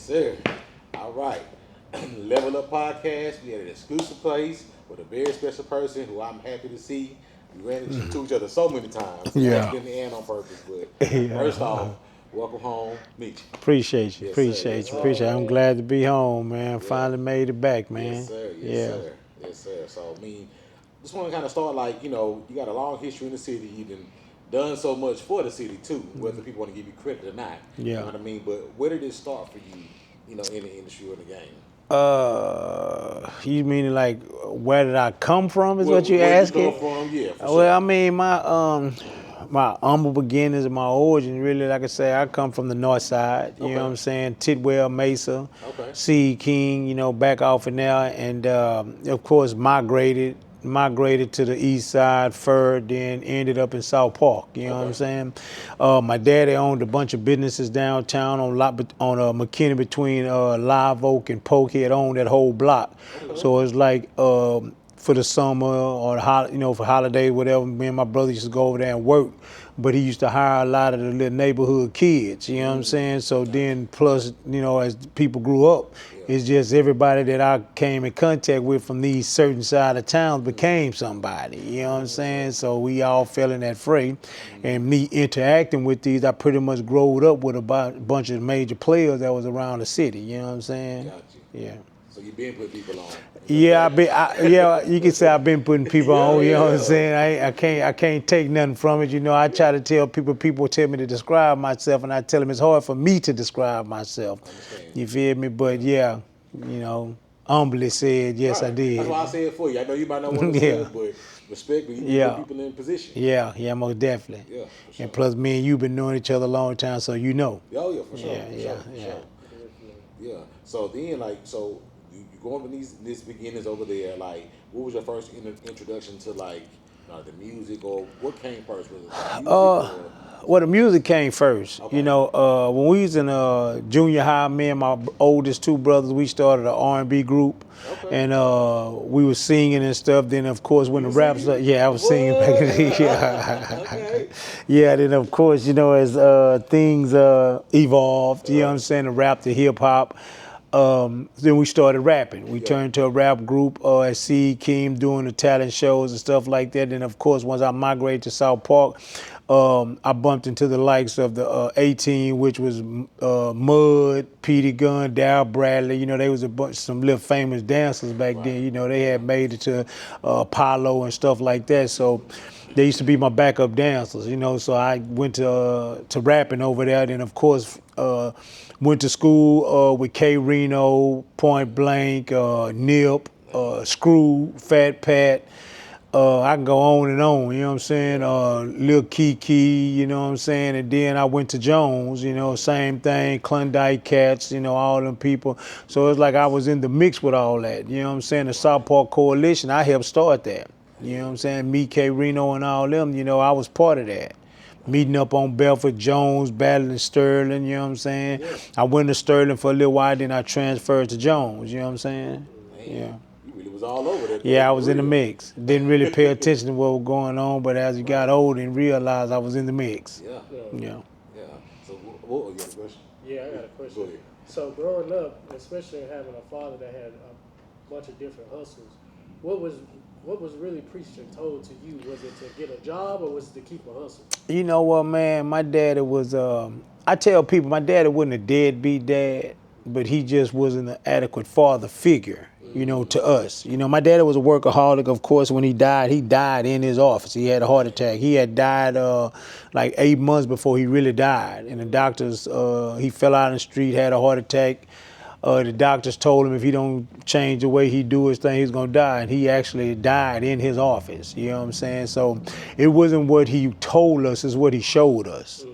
sir. All right. Level Up Podcast. We had an exclusive place with a very special person who I'm happy to see. We ran into each other so many times, Yeah. accidentally and on purpose. But Yeah. first off, welcome home, Meechie. Appreciate you. Yes, sir. Yes, Appreciate you. sir. Appreciate you. I'm glad to be home, man. Yeah. Finally made it back, Yes, man. sir. Yes, Yeah. sir. Yes, sir. So, I mean, just want to kind of start like, you got a long history in the city. You've done so much for the city, too, whether people want to give you credit or not. You Yeah. know what I mean? But where did it start for you, in the industry or in the game? You mean like where did I come from? Is what you Where you asking? come from? Yeah, for Well, sure. I mean my humble beginnings and my origin really, like I say, I come from the north side. You know what I'm saying? Tidwell, Mesa, Okay. Sea King. Back off in there, and of course migrated to the east side, then ended up in South Park. You know what I'm saying? My daddy owned a bunch of businesses downtown on McKinney between Live Oak and Polk. He had owned that whole block. So it's like for the summer or for holiday, whatever, me and my brother used to go over there and work. But he used to hire a lot of the little neighborhood kids, you know what I'm saying? So then plus, as people grew up, it's just everybody that I came in contact with from these certain side of towns became somebody, you know what I'm saying? So we all fell in that fray. And me interacting with these, I pretty much growed up with a bunch of major players that was around the city, you know what I'm saying? Got you. Yeah. So you've been putting people on. Yeah, you can say I've been putting people on. You know what I'm Yeah. saying? I can't take nothing from it. I try to tell people tell me to describe myself, and I tell them it's hard for me to describe myself. You feel me? But yeah, humbly said, yes, Right. I did. That's why I say it for you. I know you might not want to say Yeah. it, but respect when you Yeah. put people in position. Yeah, most definitely. Yeah, for sure. And plus, me and you been knowing each other a long time, so you know. Oh, yeah, for sure. Yeah, for yeah, sure, for yeah. sure. Yeah. So then, you going from these beginnings over there. Like, what was your first introduction to the music, or what came first? Was it music or? Well, the music came first. Okay. When we was in junior high, me and my oldest two brothers, we started an R&B group, and we was singing and stuff. Then, of course, when the rap started, I was singing back in the day. Yeah. Okay. Yeah. Then, of course, as things evolved, you know what I'm saying, the rap, the hip hop. Then we started rapping. We turned to a rap group at C. Keem doing the talent shows and stuff like that. And of course, once I migrated to South Park, I bumped into the likes of the 18, which was Mud, Petey Gunn, Darryl Bradley. They was some little famous dancers back then. They had made it to Apollo and stuff like that. So they used to be my backup dancers. So I went to rapping over there. Then of course went to school with K. Reno, Point Blank, Nip, Screw, Fat Pat. I can go on and on, you know what I'm saying? Lil Kiki, you know what I'm saying? And then I went to Jones, same thing, Klondike Cats, all them people. So it's like I was in the mix with all that, you know what I'm saying? The South Park Coalition, I helped start that. You know what I'm saying? Me, K. Reno, and all them, I was part of that. Meeting up on Belford, Jones, battling Sterling, you know what I'm saying? Yeah. I went to Sterling for a little while, then I transferred to Jones, you know what I'm saying? Man, Yeah. you really was all over that. Yeah, I was for in the real. mix. Didn't really pay attention to what was going on, but as you got older and realized I was in the mix. Yeah. Yeah. Yeah. So what was your question? Yeah, I got a Go question. ahead. So growing up, especially having a father that had a bunch of different hustles, what was really preached and told to you? Was it to get a job or was it to keep a hustle? You know what, man? My daddy was, I tell people my daddy wasn't a deadbeat dad, but he just wasn't an adequate father figure, to us. My daddy was a workaholic, of course. When he died in his office. He had a heart attack. He had died like 8 months before he really died. And the doctors, he fell out in the street, had a heart attack. The doctors told him if he don't change the way he do his thing, he's gonna die. And he actually died in his office. You know what I'm saying? So it wasn't what he told us, it's what he showed us.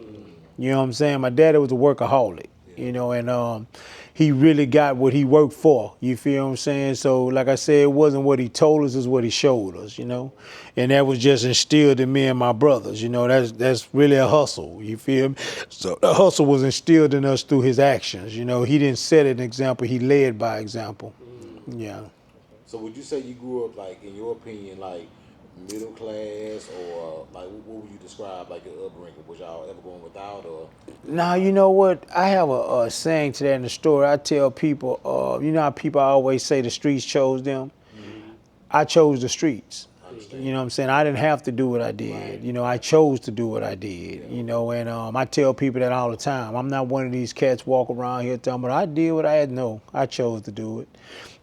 You know what I'm saying? My daddy was a workaholic, and he really got what he worked for. You feel what I'm saying? So like I said, it wasn't what he told us, it's what he showed us, And that was just instilled in me and my brothers, that's really a hustle, you feel me? So the hustle was instilled in us through his actions, He didn't set an example, he led by example. Yeah. So would you say you grew up in your opinion, middle class, or like what would you describe like your upbringing? Was y'all ever going without, or Now, you know what? I have a saying to that in the story. I tell people, you know how people always say the streets chose them? I chose the streets. I understand? You know what I'm saying? I didn't have to do what I did. Right. You know, I chose to do what I did. You know, and I tell people that all the time. I'm not one of these cats walk around here telling me I did what I had. No, I chose to do it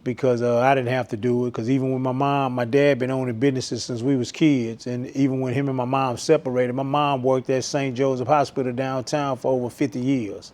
because I didn't have to do it. Because even with my mom, my dad been owning businesses since we was kids, and even when him and my mom separated, my mom worked at St. Joseph Hospital downtown for over 50 years.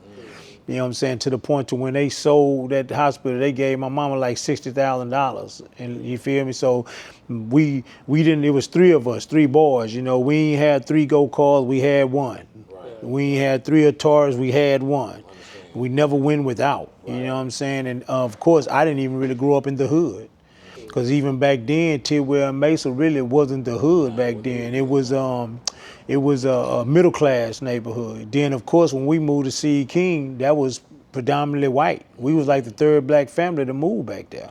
You know what I'm saying? To the point to when they sold that hospital, they gave my mama like $60,000. And you feel me? So we didn't, it was three of us, three boys. You know, we ain't had three go-karts, we had one. Right. We ain't had three Ataris, we had one. Understand. We never went without. You know what I'm saying? And of course, I didn't even really grow up in the hood. Because even back then, Tidwell and Mesa really wasn't the hood back then. It was a middle class neighborhood. Then of course when we moved to Sea King, that was predominantly white. We was like the third black family to move back there.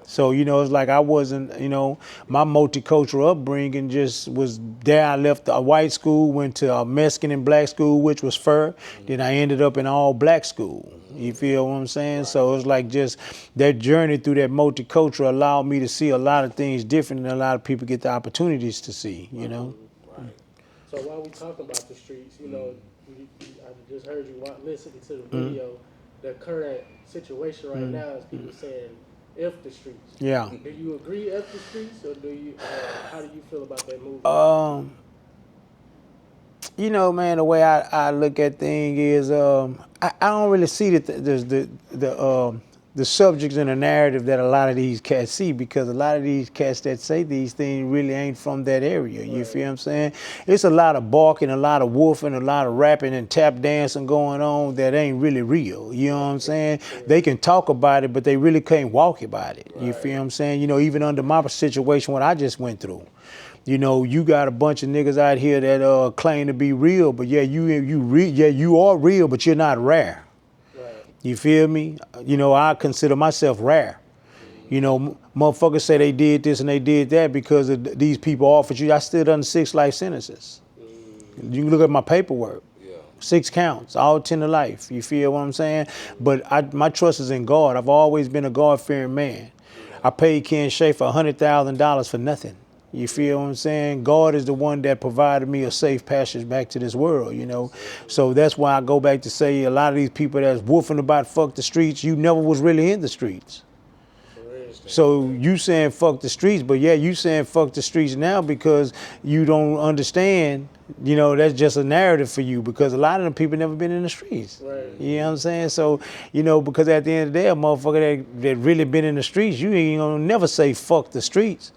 So, you know, it's like I wasn't, you know, my multicultural upbringing just was there. I left a white school, went to a Mexican and black school, which was fur. Then I ended up in all black school. You feel what I'm saying? So it's like just that journey through that multicultural allowed me to see a lot of things different than a lot of people get the opportunities to see, you know? Right. So while we talk about the streets, you know, I just heard you listening to the video. The current situation right now is people saying F the streets. Yeah. Do you agree F the streets, or do you? How do you feel about that movement? You know, man, the way I look at things is I don't really see the subjects in the narrative that a lot of these cats see, because a lot of these cats that say these things really ain't from that area. You feel what I'm saying? It's a lot of barking, a lot of woofing, a lot of rapping and tap dancing going on that ain't really real. You know what I'm saying? They can talk about it, but they really can't walk about it. You feel what I'm saying? You know, even under my situation, what I just went through. You know, you got a bunch of niggas out here that claim to be real, but yeah, you are real, but you're not rare. Right. You feel me? You know, I consider myself rare. You know, motherfuckers say they did this and they did that because of these people offered you. I still done 6 life sentences. You can look at my paperwork. 6 counts, all 10 to life. You feel what I'm saying? But my trust is in God. I've always been a God-fearing man. I paid Ken Schaefer $100,000 for nothing. You feel what I'm saying? God is the one that provided me a safe passage back to this world, you know? So that's why I go back to say a lot of these people that's woofing about fuck the streets, you never was really in the streets. So you saying fuck the streets, but yeah, you saying fuck the streets now because you don't understand, you know, that's just a narrative for you, because a lot of them people never been in the streets. Right. You know what I'm saying? So, you know, because at the end of the day, a motherfucker that really been in the streets, you ain't gonna never say fuck the streets.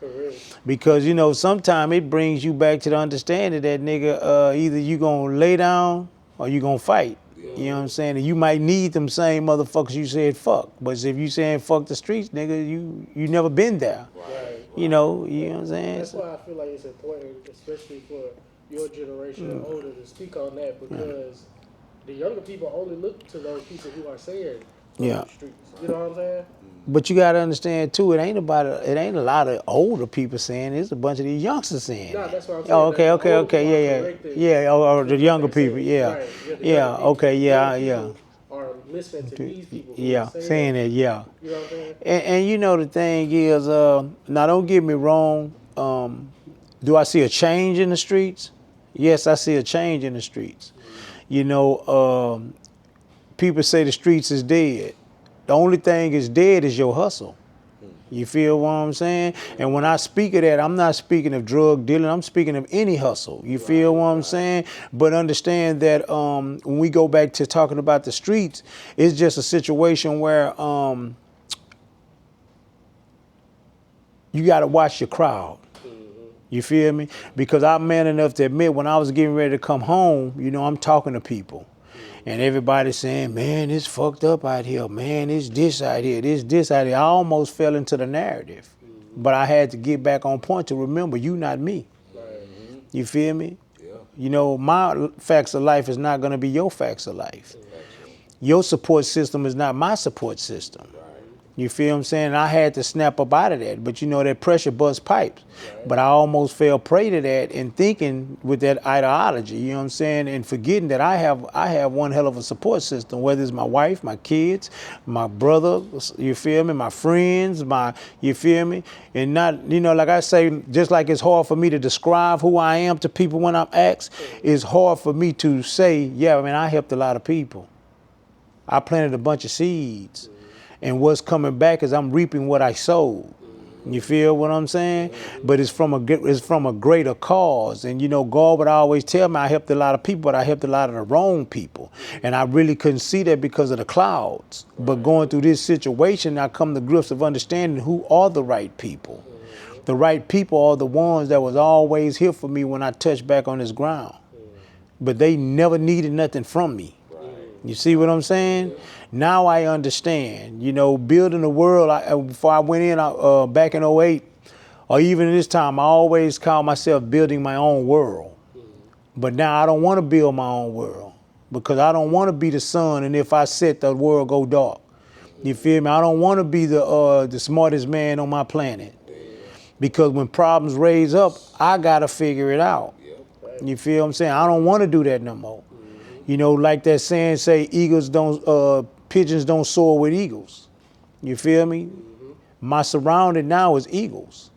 Because, you know, sometimes it brings you back to the understanding that nigga, either you gonna lay down or you gonna fight. You know what I'm saying? And you might need them same motherfuckers you said fuck. But if you saying fuck the streets, nigga, you never been there. Right. You know what I'm saying? That's why I feel like it's important, especially for your generation and older, to speak on that, because the younger people only look to those people who are saying Yeah. the streets. You know what I'm saying? But you gotta understand too, it ain't a lot of older people saying it. It's a bunch of these youngsters saying No, it. that's what I'm saying. Oh, okay, That the older people are yeah. correcting Yeah, or the what younger they say. people, yeah. Right. The Yeah, younger people. okay, The yeah, younger yeah. people are listening to these people who Yeah, are saying it, yeah. You know what I'm saying? And you know the thing is, now don't get me wrong, do I see a change in the streets? Yes, I see a change in the streets. You know, people say the streets is dead. The only thing is dead is your hustle. You feel what I'm saying? And when I speak of that, I'm not speaking of drug dealing. I'm speaking of any hustle. You feel what I'm saying? But understand that when we go back to talking about the streets, it's just a situation where you got to watch your crowd. You feel me? Because I'm man enough to admit when I was getting ready to come home, you know, I'm talking to people. And everybody's saying, man, it's fucked up out here. Man, it's this out here. This out here. I almost fell into the narrative. But I had to get back on point to remember, you not me. You feel me? Yeah. You know, my facts of life is not going to be your facts of life. Your support system is not my support system. You feel what I'm saying? I had to snap up out of that. But you know, that pressure busts pipes. But I almost fell prey to that in thinking with that ideology, you know what I'm saying? And forgetting that I have one hell of a support system, whether it's my wife, my kids, my brother, you feel me, my friends, you feel me? And not, you know, like I say, just like it's hard for me to describe who I am to people when I'm asked, it's hard for me to say, yeah, I mean, I helped a lot of people. I planted a bunch of seeds. And what's coming back is I'm reaping what I sowed. You feel what I'm saying? But it's from a greater cause. And you know, God would always tell me I helped a lot of people, but I helped a lot of the wrong people. And I really couldn't see that because of the clouds. But going through this situation, I come to grips of understanding who are the right people. The right people are the ones that was always here for me when I touched back on this ground. But they never needed nothing from me. You see what I'm saying? Now I understand. You know, building the world, before I went in back in '08, or even this time, I always call myself building my own world. But now I don't want to build my own world because I don't want to be the sun, and if I set, the world go dark. You feel me? I don't want to be the smartest man on my planet because when problems raise up, I got to figure it out. You feel what I'm saying? I don't want to do that no more. You know, like that saying say, pigeons don't soar with eagles. You feel me? My surrounding now is eagles.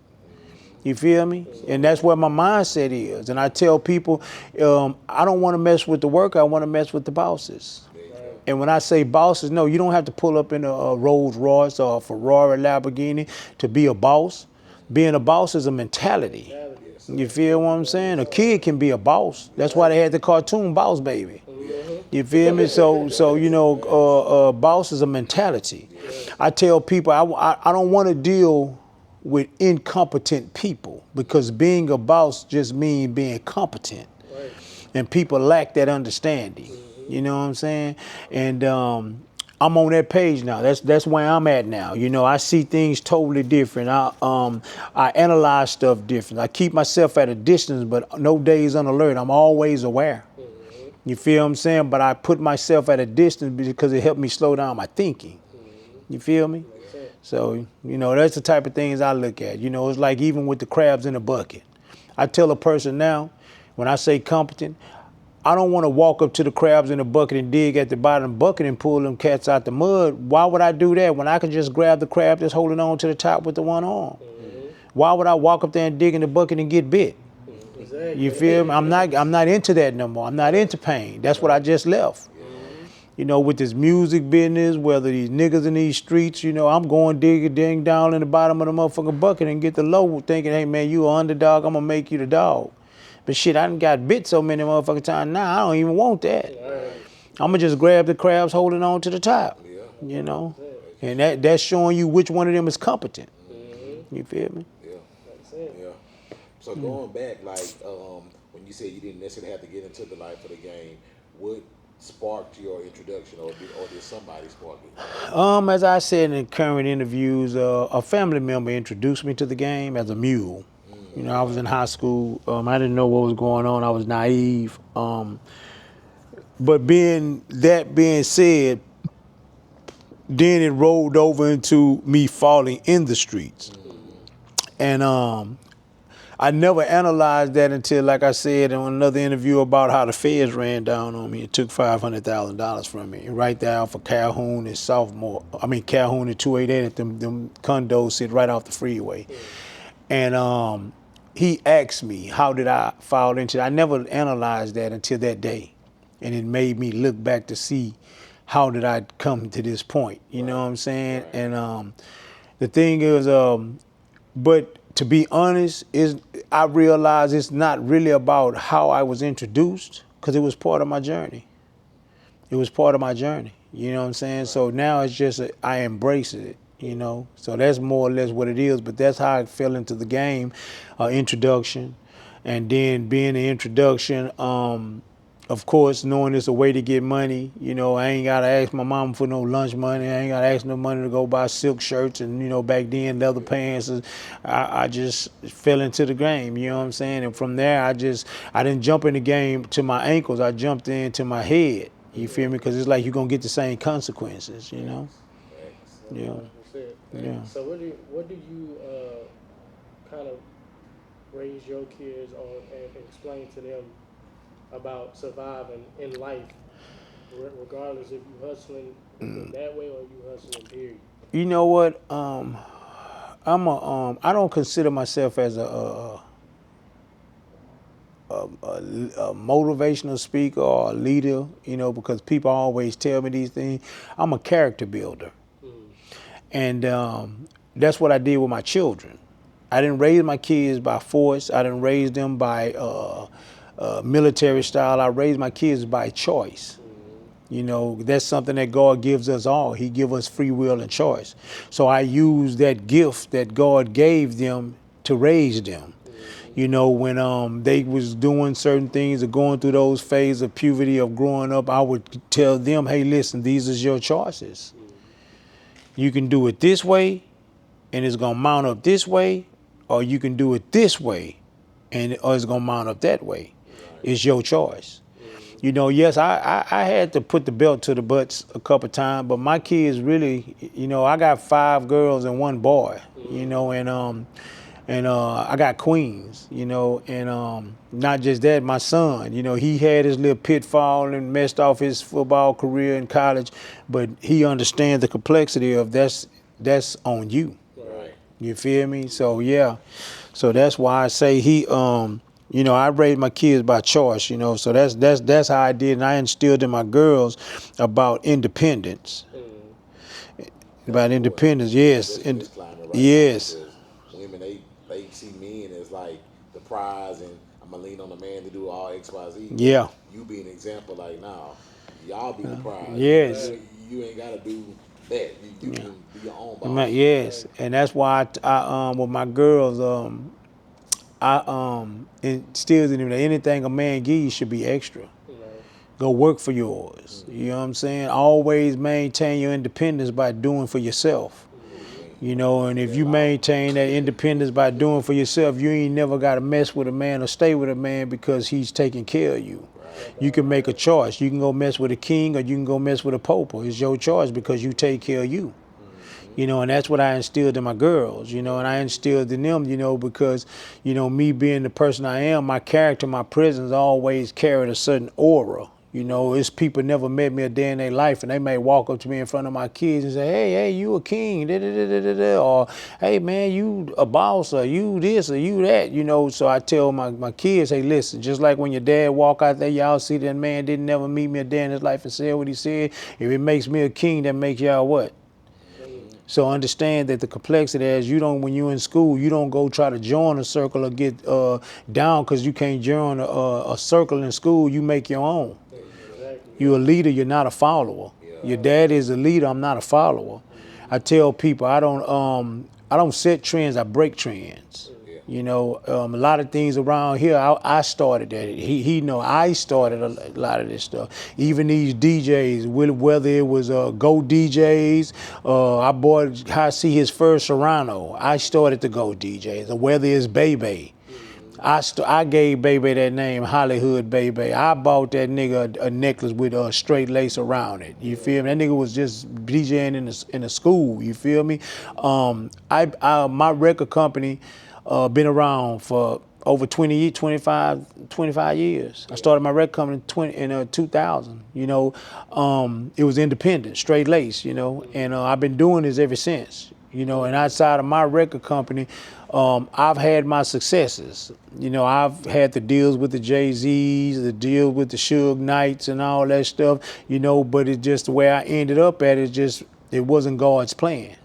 You feel me? And that's where my mindset is. And I tell people, I don't want to mess with the worker. I want to mess with the bosses. And when I say bosses, no, you don't have to pull up in a Rolls Royce or a Ferrari, Lamborghini to be a boss. Being a boss is a mentality. You feel what I'm saying? A kid can be a boss. That's why they had the cartoon Boss Baby. You feel me? So you know, boss is a mentality. I tell people I don't want to deal with incompetent people because being a boss just means being competent, and people lack that understanding. You know what I'm saying? And I'm on that page now. That's where I'm at now. You know, I see things totally different. I analyze stuff different. I keep myself at a distance, but no days on alert. I'm always aware. You feel what I'm saying? But I put myself at a distance because it helped me slow down my thinking. You feel me? So, you know, that's the type of things I look at. You know, it's like even with the crabs in the bucket. I tell a person now, when I say competent, I don't want to walk up to the crabs in the bucket and dig at the bottom of the bucket and pull them cats out the mud. Why would I do that when I could just grab the crab that's holding on to the top with the one arm? Why would I walk up there and dig in the bucket and get bit? You feel me? I'm not into that no more. I'm not into pain. That's what I just left. You know, with this music business, whether these niggas in these streets, you know, I'm going ding down in the bottom of the motherfucking bucket and get the low thinking, hey man, you an underdog, I'm gonna make you the dog. But shit, I done got bit so many motherfucking times now, I don't even want that. I'm gonna just grab the crabs holding on to the top, you know? And that's showing you which one of them is competent. You feel me? Yeah. So going back, like when you said you didn't necessarily have to get into the life of the game, what sparked your introduction, or did somebody spark it? As I said in current interviews, a family member introduced me to the game as a mule. You know, I was in high school. I didn't know what was going on. I was naive. But being said, then it rolled over into me falling in the streets. And I never analyzed that until, like I said in another interview, about how the feds ran down on me and took $500,000 from me. Right there off of Calhoun and Calhoun and 288 at them condos sit right off the freeway. And he asked me, how did I fall into it? I never analyzed that until that day. And it made me look back to see how did I come to this point. You know what I'm saying? And the thing is, but to be honest, I realized it's not really about how I was introduced, because it was part of my journey. It was part of my journey. You know what I'm saying? So now it's just, I embrace it, you know? So that's more or less what it is, but that's how I fell into the game, introduction. And then being the introduction, of course, knowing it's a way to get money. You know, I ain't gotta ask my mama for no lunch money. I ain't gotta ask no money to go buy silk shirts and, you know, back then leather pants. I just fell into the game, you know what I'm saying? And from there, I didn't jump in the game to my ankles. I jumped into my head. You feel me? Because it's like you're gonna get the same consequences, you know? Yeah. 100%. Yeah. So what do you kind of raise your kids on and explain to them about surviving in life, regardless if you hustling in that way or you hustling period? You know what? I don't consider myself as a motivational speaker or a leader, because people always tell me these things. I'm a character builder. And that's what I did with my children. I didn't raise my kids by force. I didn't raise them by military style. I raised my kids by choice. That's something that God gives us all. He gives us free will and choice. So I use that gift that God gave them to raise them. When they was doing certain things or going through those phases of puberty of growing up, I would tell them, hey, listen, these are your choices. You can do it this way, and it's gonna mount up this way, or you can do it this way, or it's gonna mount up that way. It's your choice. Yes, I had to put the belt to the butts a couple times, but my kids really, I got 5 girls and 1 boy, and I got queens, and not just that, my son, he had his little pitfall and messed off his football career in college, but he understands the complexity of that's on you. Right. You feel me? So yeah, so that's why I say I raised my kids by choice, so that's how I did, and I instilled in my girls about independence. About independence, yes. This climate right Yes. now, because women they see men as like the prize, and I'm gonna lean on the man to do all X, Y, Z. Yeah. You be an example, like now, y'all be the prize. Yes. You ain't gotta do that. You can be your own boss. Yes, and that's why I with my girls, I instilled in them that anything a man gives you should be extra. Go work for yours. You know what I'm saying? Always maintain your independence by doing for yourself. And if you maintain that independence by doing for yourself, you ain't never got to mess with a man or stay with a man because he's taking care of you. You can make a choice. You can go mess with a king, or you can go mess with a pope. It's your choice because you take care of you. And that's what I instilled in my girls, and I instilled in them, because, me being the person I am, my character, my presence always carried a certain aura. It's people never met me a day in their life, and they may walk up to me in front of my kids and say, hey, you a king, da, da, da, da, da, da. Or, hey, man, you a boss, or you this, or you that, So I tell my kids, hey, listen, just like when your dad walk out there, y'all see that man didn't never meet me a day in his life and say what he said. If it makes me a king, that makes y'all what? So understand that the complexity is when you're in school, you don't go try to join a circle or get down because you can't join a circle in school. You make your own. You're a leader. You're not a follower. Your dad is a leader. I'm not a follower. I tell people I don't set trends. I break trends. A lot of things around here, I started that. He know I started a lot of this stuff. Even these DJs, whether it was Go DJs, I bought see his first Serrano. I started the Go DJs, or whether it's Bebe. I gave Bebe that name, Hollywood Bebe. I bought that nigga a necklace with a straight lace around it. You feel me? That nigga was just DJing in the school. You feel me? My record company been around for over 25 years. I started my record company in 2000. It was independent, straight lace. And I've been doing this ever since. And outside of my record company, I've had my successes. I've had the deals with the Jay-Z's, the deal with the Suge Knights and all that stuff, but it's just the way I ended up at it, it wasn't God's plan.